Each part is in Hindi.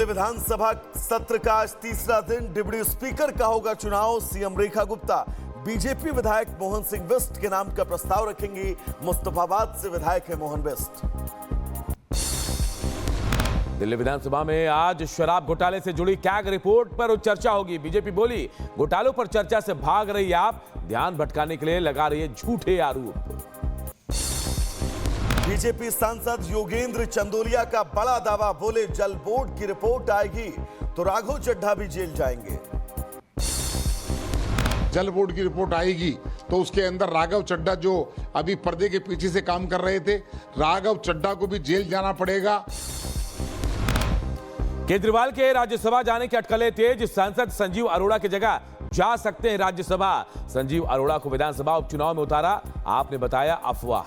दिल्ली विधानसभा सत्र का आज तीसरा दिन। डिप्टी स्पीकर का होगा चुनाव। सीएम रेखा गुप्ता बीजेपी विधायक मोहन सिंह बिष्ट के नाम का प्रस्ताव रखेंगी। मुस्तफाबाद से विधायक है मोहन बिष्ट। दिल्ली विधानसभा में आज शराब घोटाले से जुड़ी कैग रिपोर्ट पर चर्चा होगी। बीजेपी बोली, घोटालों पर चर्चा से भाग रही आप, ध्यान भटकाने के लिए लगा रही है झूठे आरोप। बीजेपी सांसद योगेंद्र चंदोलिया का बड़ा दावा, बोले जल बोर्ड की रिपोर्ट आएगी तो राघव चड्ढा भी जेल जाएंगे। जल बोर्ड की रिपोर्ट आएगी तो उसके अंदर राघव चड्ढा जो अभी पर्दे के पीछे से काम कर रहे थे, राघव चड्ढा को भी जेल जाना पड़ेगा। केजरीवाल के राज्यसभा जाने की अटकलें तेज। सांसद संजीव अरोड़ा की जगह जा सकते हैं राज्यसभा। संजीव अरोड़ा को विधानसभा उपचुनाव में उतारा, आपने बताया अफवाह।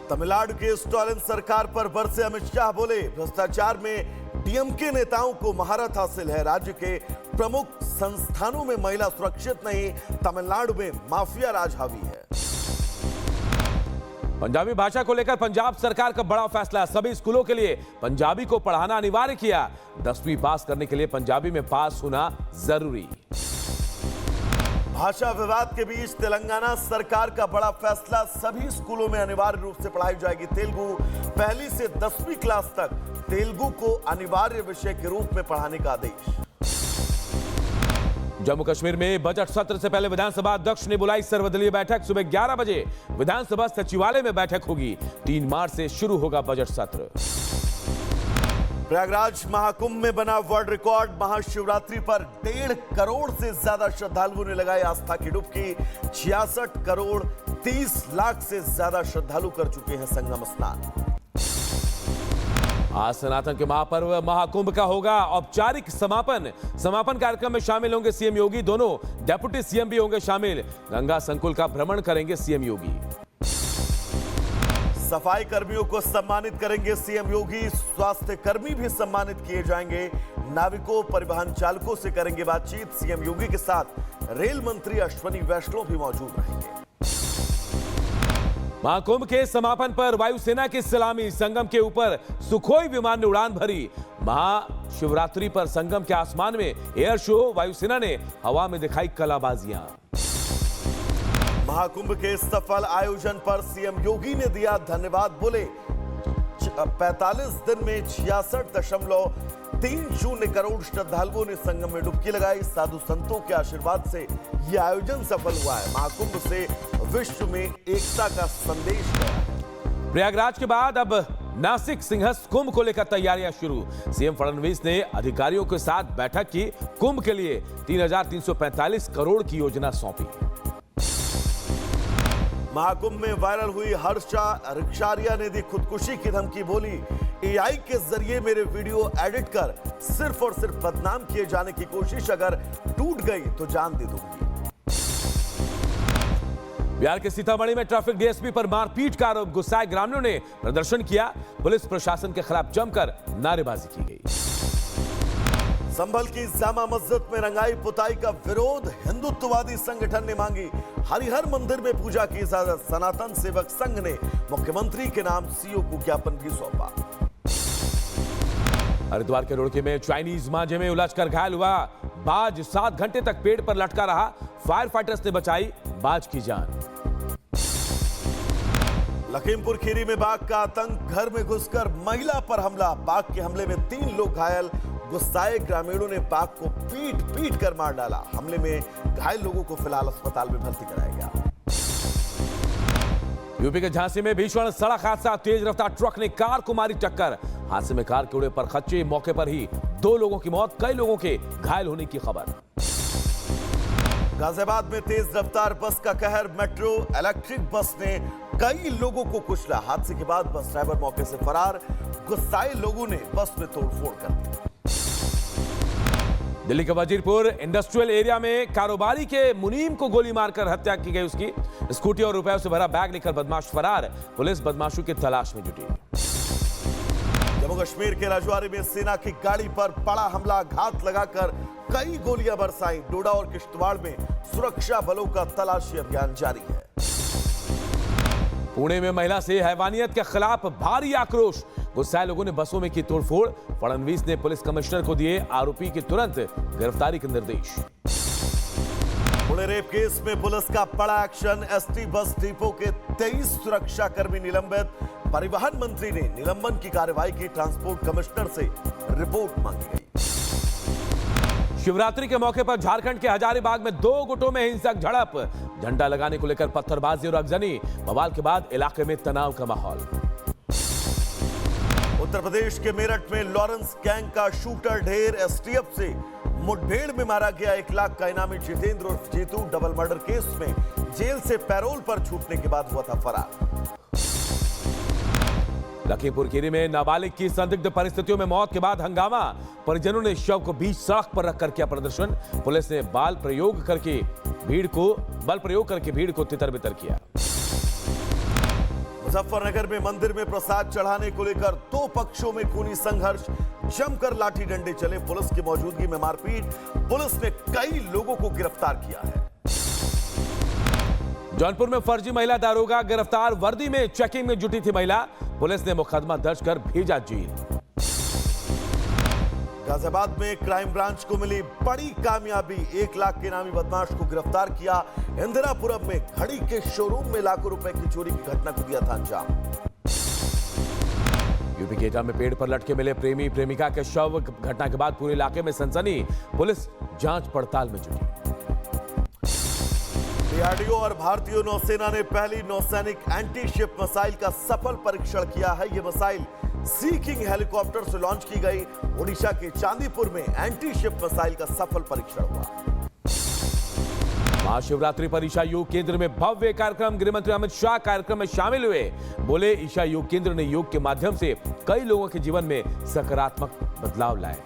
तमिलनाडु के स्टालिन सरकार पर बरसे अमित शाह, बोले भ्रष्टाचार में डीएमके नेताओं को महारत हासिल है। राज्य के प्रमुख संस्थानों में महिला सुरक्षित नहीं, तमिलनाडु में माफिया राज हावी है। पंजाबी भाषा को लेकर पंजाब सरकार का बड़ा फैसला, सभी स्कूलों के लिए पंजाबी को पढ़ाना अनिवार्य किया। 10वीं पास करने के लिए पंजाबी में पास होना जरूरी। भाषा विवाद के बीच तेलंगाना सरकार का बड़ा फैसला, सभी स्कूलों में अनिवार्य रूप से पढ़ाई जाएगी तेलुगु। पहली से 10वीं क्लास तक तेलुगु को अनिवार्य विषय के रूप में पढ़ाने का आदेश। जम्मू कश्मीर में बजट सत्र से पहले विधानसभा अध्यक्ष ने बुलाई सर्वदलीय बैठक। सुबह 11 बजे विधानसभा सचिवालय में बैठक होगी। 3 मार्च से शुरू होगा बजट सत्र। प्रयागराज महाकुंभ में बना वर्ल्ड रिकॉर्ड। महाशिवरात्रि पर 1.5 करोड़ से ज्यादा श्रद्धालुओं ने लगाई आस्था की डुबकी। 66 करोड़ 30 लाख से ज्यादा श्रद्धालु कर चुके हैं संगम स्नान। आज सनातन के महापर्व महाकुंभ का होगा औपचारिक समापन। समापन कार्यक्रम में शामिल होंगे सीएम योगी, दोनों डेप्यूटी सीएम भी होंगे शामिल। गंगा संकुल का भ्रमण करेंगे सीएम योगी। सफाई कर्मियों को सम्मानित करेंगे सीएम योगी। स्वास्थ्य कर्मी भी सम्मानित किए जाएंगे। नाविकों परिवहन चालकों से करेंगे बातचीत। सीएम योगी के साथ रेल मंत्री अश्विनी वैष्णव भी मौजूद रहेंगे। महाकुंभ के समापन पर वायुसेना की सलामी, संगम के ऊपर सुखोई विमान ने उड़ान भरी। महाशिवरात्रि पर संगम के आसमान में एयर शो, वायुसेना ने हवा में दिखाई कलाबाजियां। महाकुंभ के सफल आयोजन पर सीएम योगी ने दिया धन्यवाद, बोले 45 दिन में 66.30 करोड़ श्रद्धालुओं ने संगम में डुबकी लगाई। साधु संतों के आशीर्वाद से यह आयोजन सफल हुआ है। महाकुंभ से विश्व में एकता का संदेश गया। प्रयागराज के बाद अब नासिक सिंहस्थ कुंभ को लेकर तैयारियां शुरू। सीएम फडणवीस ने अधिकारियों के साथ बैठक की। कुंभ के लिए 3,345 करोड़ की योजना सौंपी। महाकुंभ में वायरल हुई हर्षा रिक्शारिया ने दी खुदकुशी की धमकी, बोली एआई के जरिए मेरे वीडियो एडिट कर सिर्फ और सिर्फ बदनाम किए जाने की कोशिश, अगर टूट गई तो जान दे दूंगी। बिहार के सीतामढ़ी में ट्रैफिक डीएसपी पर मारपीट का आरोप, गुस्साए ग्रामीणों ने प्रदर्शन किया। पुलिस प्रशासन के खिलाफ जमकर नारेबाजी की गई। संभल की जामा मस्जिद में रंगाई पुताई का विरोध, हिंदुत्ववादी संगठन ने मांगी हरिहर मंदिर में पूजा की इजाजत। सनातन सेवक संघ ने मुख्यमंत्री के नाम सीओ को ज्ञापन भी सौंपा। हरिद्वार के रुड़की में चाइनीज मांझे में उलझकर घायल हुआ बाज 7 घंटे तक पेड़ पर लटका रहा। फायर फाइटर्स ने बचाई बाज की जान। लखीमपुर खीरी में बाघ का आतंक, घर में घुसकर महिला पर हमला। बाघ के हमले में 3 लोग घायल। गुस्साए ग्रामीणों ने बाघ को पीट पीट कर मार डाला। हमले में घायल लोगों को फिलहाल अस्पताल में भर्ती कराया गया। यूपी के झांसी में भीषण सड़क हादसा, तेज रफ्तार ट्रक ने कार को मारी टक्कर। हादसे में कार के उड़े पर खच्चे, मौके पर ही 2 लोगों की मौत, कई लोगों के घायल होने की खबर। गाजियाबाद में तेज रफ्तार बस का कहर, मेट्रो इलेक्ट्रिक बस ने कई लोगों को कुचला। हादसे के बाद बस ड्राइवर मौके से फरार। गुस्साए लोगों ने बस में तोड़फोड़ कर दी। दिल्ली के वजीरपुर इंडस्ट्रियल एरिया में कारोबारी के मुनीम को गोली मारकर हत्या की गई। उसकी स्कूटी और रुपयों से भरा बैग लेकर बदमाश फरार। पुलिस बदमाशों की तलाश में जुटी। जम्मू कश्मीर के राजौरी में सेना की गाड़ी पर बड़ा हमला, घात लगाकर कई गोलियां बरसाई। डोडा और किश्तवाड़ में सुरक्षा बलों का तलाशी अभियान जारी है। पुणे में महिला से हैवानियत के खिलाफ भारी आक्रोश, गुस्साए लोगों ने बसों में की तोड़फोड़। फडणवीस ने पुलिस कमिश्नर को दिए आरोपी की तुरंत गिरफ्तारी के निर्देश। पुणे रेप केस में पुलिस का बड़ा एक्शन। एसटी बस डिपो के 23 सुरक्षा कर्मी निलंबित। परिवहन मंत्री ने निलंबन की कार्रवाई की। ट्रांसपोर्ट कमिश्नर से रिपोर्ट मांगी गई। शिवरात्रि के मौके पर झारखंड के हजारीबाग में 2 गुटों में हिंसक झड़प। झंडा लगाने को लेकर पत्थरबाजी और अगजनी। बवाल के बाद इलाके में तनाव का माहौल। उत्तर प्रदेश के मेरठ में लॉरेंस गैंग का शूटर ढेर। एसटीएफ से मुठभेड़ में मारा गया 1 लाख का इनामी जितेंद्र उर्फ जीतू। डबल मर्डर केस में जेल से पैरोल पर छूटने के बाद हुआ था फरार। लखीमपुर खीरी में नाबालिग की संदिग्ध परिस्थितियों में मौत के बाद हंगामा। परिजनों ने शव को बीच सड़क पर रखकर किया प्रदर्शन। पुलिस ने बल प्रयोग करके भीड़ को तितर-बितर किया। मुजफ्फरनगर में मंदिर में प्रसाद चढ़ाने को लेकर 2 पक्षों में खूनी संघर्ष। जमकर लाठी डंडे चले। पुलिस की मौजूदगी में मारपीट। पुलिस ने कई लोगों को गिरफ्तार किया है। जौनपुर में फर्जी महिला दारोगा गिरफ्तार। वर्दी में चेकिंग में जुटी थी महिला। पुलिस ने मुकदमा दर्ज कर भेजा जेल। गाजियाबाद में क्राइम ब्रांच को मिली बड़ी कामयाबी। 1 लाख के इनामी बदमाश को गिरफ्तार किया। इंदिरापुरम में घड़ी के शोरूम में लाखों रुपए की चोरी की घटना को दिया था अंजाम। यूपी के एटा में पेड़ पर लटके मिले प्रेमी प्रेमिका के शव। घटना के बाद पूरे इलाके में सनसनी। पुलिस जांच पड़ताल में जुटी। डीआरडीओ और भारतीय नौसेना ने पहली नौसैनिक एंटी शिप मिसाइल का सफल परीक्षण किया है। यह मिसाइल सी किंग हेलीकॉप्टर से लॉन्च की गई। ओडिशा के चांदीपुर में एंटी शिप मिसाइल का सफल परीक्षण हुआ। महाशिवरात्रि पर ईशा योग केंद्र में भव्य कार्यक्रम। गृहमंत्री अमित शाह कार्यक्रम में शामिल हुए। बोले ईशा योग केंद्र ने योग के माध्यम से कई लोगों के जीवन में सकारात्मक बदलाव लाए।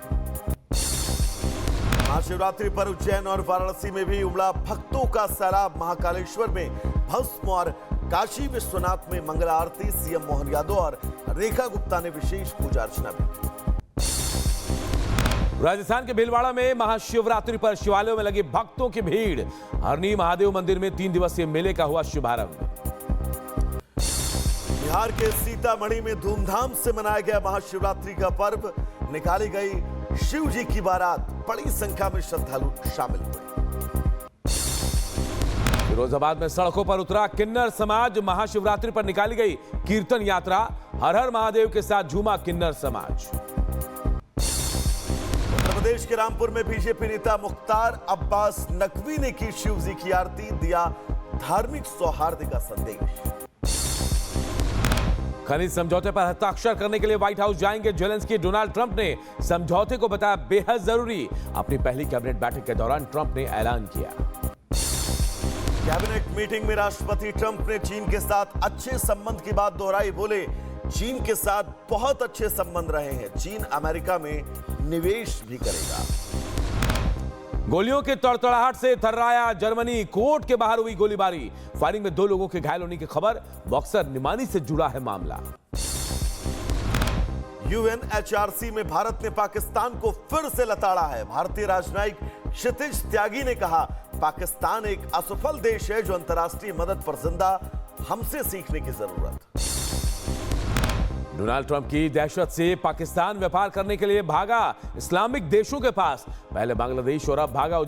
महाशिवरात्रि पर उज्जैन और वाराणसी में भी उमड़ा भक्तों का सैलाब। महाकालेश्वर में भस्म और काशी विश्वनाथ में मंगला आरती। सीएम मोहन यादव और रेखा गुप्ता ने विशेष पूजा अर्चना भी की। राजस्थान के भीलवाड़ा में महाशिवरात्रि पर शिवालयों में लगी भक्तों की भीड़। हरनी महादेव मंदिर में 3 दिवसीय मेले का हुआ शुभारंभ। बिहार के सीतामढ़ी में धूमधाम से मनाया गया महाशिवरात्रि का पर्व। निकाली गई शिव जी की बारात। बड़ी संख्या में श्रद्धालु शामिल हुए। फिरोजाबाद में सड़कों पर उतरा किन्नर समाज। महाशिवरात्रि पर निकाली गई कीर्तन यात्रा। हर हर महादेव के साथ झूमा किन्नर समाज। उत्तर प्रदेश के रामपुर में बीजेपी नेता मुख्तार अब्बास नकवी ने की शिव जी की आरती। दिया धार्मिक सौहार्द का संदेश। खनिज समझौते पर हस्ताक्षर करने के लिए व्हाइट हाउस जाएंगे जेलेंस्की। डोनाल्ड ट्रंप ने समझौते को बताया बेहद जरूरी। अपनी पहली कैबिनेट बैठक के दौरान ट्रंप ने ऐलान किया। कैबिनेट मीटिंग में राष्ट्रपति ट्रंप ने चीन के साथ अच्छे संबंध की बात दोहराई। बोले चीन के साथ बहुत अच्छे संबंध रहे हैं। चीन अमेरिका में निवेश भी करेगा। गोलियों के तड़तड़ाहट से थर्राया जर्मनी। कोर्ट के बाहर हुई गोलीबारी। फायरिंग में 2 लोगों के घायल होने की खबर। बॉक्सर निमानी से जुड़ा है मामला। यूएनएचआरसी में भारत ने पाकिस्तान को फिर से लताड़ा है। भारतीय राजनयिक क्षितिज त्यागी ने कहा पाकिस्तान एक असफल देश है जो अंतर्राष्ट्रीय मदद पर जिंदा। हमसे सीखने की जरूरत। डोनाल्ड ट्रंप की दहशत से पाकिस्तान व्यापार करने के लिए भागा इस्लामिक देशों के पास। पहले बांग्लादेश और अब भागा